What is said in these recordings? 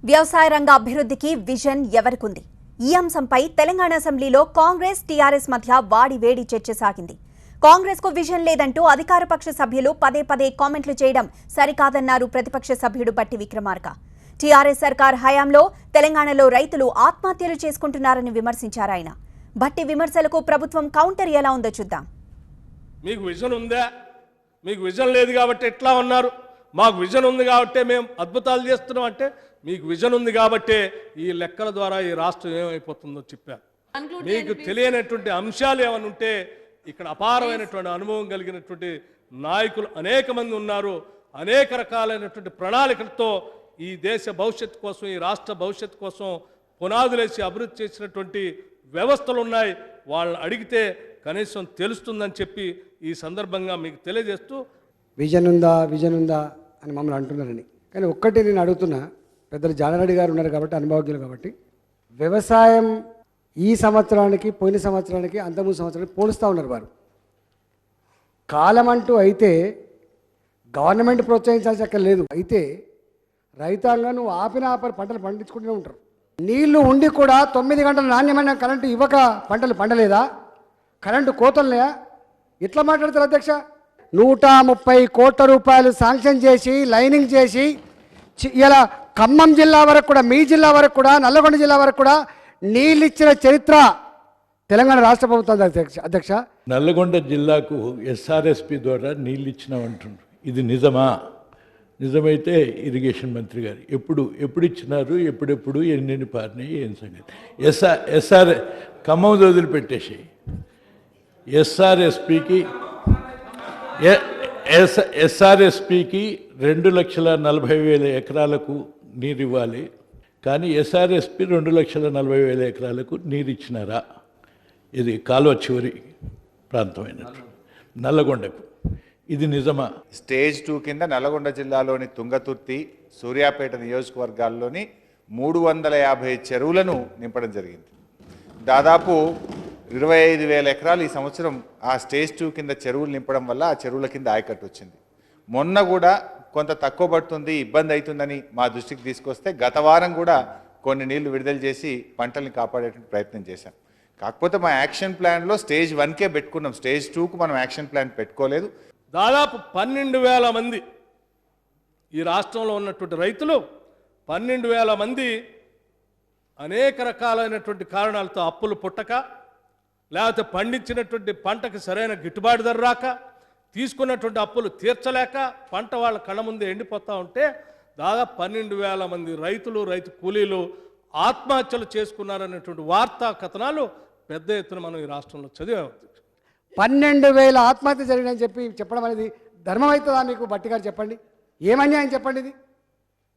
వ్యవసాయ రంగ అభివృద్ధికి విజన్ ఎవరికుంది? ఈ అంశంపై తెలంగాణ అసెంబ్లీలో కాంగ్రెస్ టీఆర్ఎస్ మధ్య వాడివేడి చర్చ సాగింది. కాంగ్రెస్ కు విజన్ లేదంటూ అధికార పక్ష సభ్యులు పదే పదే కామెంట్లు చేయడం సరికాదన్నారు ప్రతిపక్ష సభ్యుడు బట్టి విక్రమార్క. టీఆర్ఎస్ సర్కార్ హయాంలో తెలంగాణలో రైతులు ఆత్మహత్యలు చేసుకుంటున్నారని విమర్శించారు ఆయన. బట్టి విమర్శలకు ప్రభుత్వం కౌంటర్ ఎలా ఉందో చూద్దాం. మీకు విజన్ ఉందా? మీకు విజన్ లేదు కాబట్టి ఎట్లా ఉన్నారు? మాకు విజన్ ఉంది కాబట్టి మేము అద్భుతాలు చేస్తున్నాం అంటే మీకు విజన్ ఉంది కాబట్టి ఈ లెక్కల ద్వారా ఈ రాష్ట్రం ఏమైపోతుందో చెప్పారు. మీకు తెలియనటువంటి అంశాలు ఏమైనా ఉంటే ఇక్కడ అపారమైనటువంటి అనుభవం కలిగినటువంటి నాయకులు అనేక మంది ఉన్నారు. అనేక రకాలైనటువంటి ప్రణాళికలతో ఈ దేశ భవిష్యత్తు కోసం, ఈ రాష్ట్ర భవిష్యత్తు కోసం పునాదులేసి అభివృద్ధి చేసినటువంటి వ్యవస్థలు ఉన్నాయి. వాళ్ళని అడిగితే కనీసం తెలుస్తుందని చెప్పి ఈ సందర్భంగా మీకు తెలియజేస్తూ, విజన్ ఉందా అని మమ్మల్ని అంటున్నారని. కానీ ఒక్కటి నేను అడుగుతున్నా, పెద్దలు జానారెడ్డి గారు ఉన్నారు కాబట్టి, అనుభవజ్ఞులు కాబట్టి, వ్యవసాయం ఈ సంవత్సరానికి పోయిన సంవత్సరానికి అంతకుముందు సంవత్సరానికి పోలుస్తూ ఉన్నారు. వారు కాలం అంటూ అయితే గవర్నమెంట్ ప్రోత్సహించాల్సి అక్కడ లేదు. అయితే రైతాంగం నువ్వు ఆపని పంటలు పండించుకుంటూనే ఉంటారు. నీళ్లు ఉండి కూడా 9 గంటల నాణ్యమైన కరెంటు ఇవ్వక పంటలు పండలేదా? కరెంటు కోతలున్నాయా? ఎట్లా మాట్లాడతారు అధ్యక్ష? 130 కోట్ల రూపాయలు శాంక్షన్ చేసి లైనింగ్ చేసి ఇలా ఖమ్మం జిల్లా వరకు కూడా, మీ జిల్లా వరకు కూడా, నల్లగొండ జిల్లా వరకు కూడా నీళ్ళు ఇచ్చిన చరిత్ర తెలంగాణ రాష్ట్ర ప్రభుత్వం అధ్యక్ష. నల్లగొండ జిల్లాకు ఎస్ఆర్ఎస్పి ద్వారా నీళ్ళు ఇచ్చినామంటున్నారు. ఇది నిజమా? నిజమైతే ఇరిగేషన్ మంత్రి గారు ఎప్పుడు ఇచ్చినారు, ఎప్పుడెప్పుడు, ఎన్ని పారినాయి, ఏం సంగతి? ఎస్ఆర్ ఖమ్మం వదిలిపెట్టేసి ఎస్ఆర్ఎస్పికి 2,40,000 ఎకరాలకు నీరు ఇవ్వాలి. కానీ ఎస్ఆర్ఎస్పి 2,40,000 ఎకరాలకు నీరు ఇచ్చినారా? ఇది కాలువ చివరి ప్రాంతమైనట్టు నల్లగొండకు. ఇది నిజమా? స్టేజ్ 2 కింద నల్లగొండ జిల్లాలోని తుంగతుర్తి, సూర్యాపేట నియోజకవర్గాల్లోని 350 చెరువులను నింపడం జరిగింది. దాదాపు 25,000 ఎకరాలు ఈ సంవత్సరం ఆ స్టేజ్ 2 కింద చెరువులు నింపడం వల్ల ఆ చెరువుల కింద ఆయకట్టు వచ్చింది. మొన్న కూడా కొంత తక్కువ పడుతుంది, ఇబ్బంది అవుతుందని మా దృష్టికి తీసుకొస్తే గత వారం కూడా కొన్ని నీళ్లు విడుదల చేసి పంటల్ని కాపాడేటువంటి ప్రయత్నం చేశాం. కాకపోతే మా యాక్షన్ ప్లాన్లో స్టేజ్ 1కే పెట్టుకున్నాం. స్టేజ్ 2కు మనం యాక్షన్ ప్లాన్ పెట్టుకోలేదు. దాదాపు 12,000 మంది ఈ రాష్ట్రంలో ఉన్నటువంటి రైతులు, 12,000 మంది అనేక రకాలైనటువంటి కారణాలతో అప్పులు పుట్టక, లేకపోతే పండించినటువంటి పంటకు సరైన గిట్టుబాటు ధర రాక, తీసుకున్నటువంటి అప్పులు తీర్చలేక పంట వాళ్ళ కళ్ళ ముందే ఎండిపోతూ ఉంటే దాదాపు 12,000 మంది రైతులు, రైతు కూలీలు ఆత్మహత్యలు చేసుకున్నారనేటువంటి వార్తా కథనాలు పెద్ద ఎత్తున మనం ఈ రాష్ట్రంలో చదివాము. 12,000 ఆత్మహత్య జరిగినాయని చెప్పడం అనేది ధర్మం అవుతుందా మీకు? బట్టి గారు చెప్పండి, ఏమన్యాయం చెప్పండి ఇది?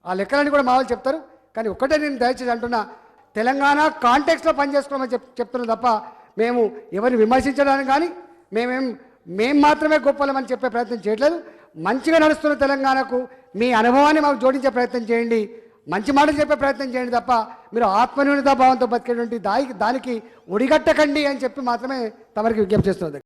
ఆ లెక్కలన్నీ కూడా మా వాళ్ళు చెప్తారు. కానీ ఒక్కటే నేను దయచేసి అంటున్నా, తెలంగాణ కాంటెక్స్లో పనిచేసుకోమని చెప్తున్నాం తప్ప మేము ఎవరిని విమర్శించడానికి కానీ మేము మాత్రమే గొప్పలమని చెప్పే ప్రయత్నం చేయట్లేదు. మంచిగా నడుస్తున్న తెలంగాణకు మీ అనుభవాన్ని మాకు జోడించే ప్రయత్నం చేయండి, మంచి మాటలు చెప్పే ప్రయత్నం చేయండి తప్ప మీరు ఆత్మన్యూనతా భావంతో బతికేటువంటి దానికి ఒడిగట్టకండి అని చెప్పి మాత్రమే తమరికి విజ్ఞప్తి చేస్తున్నది.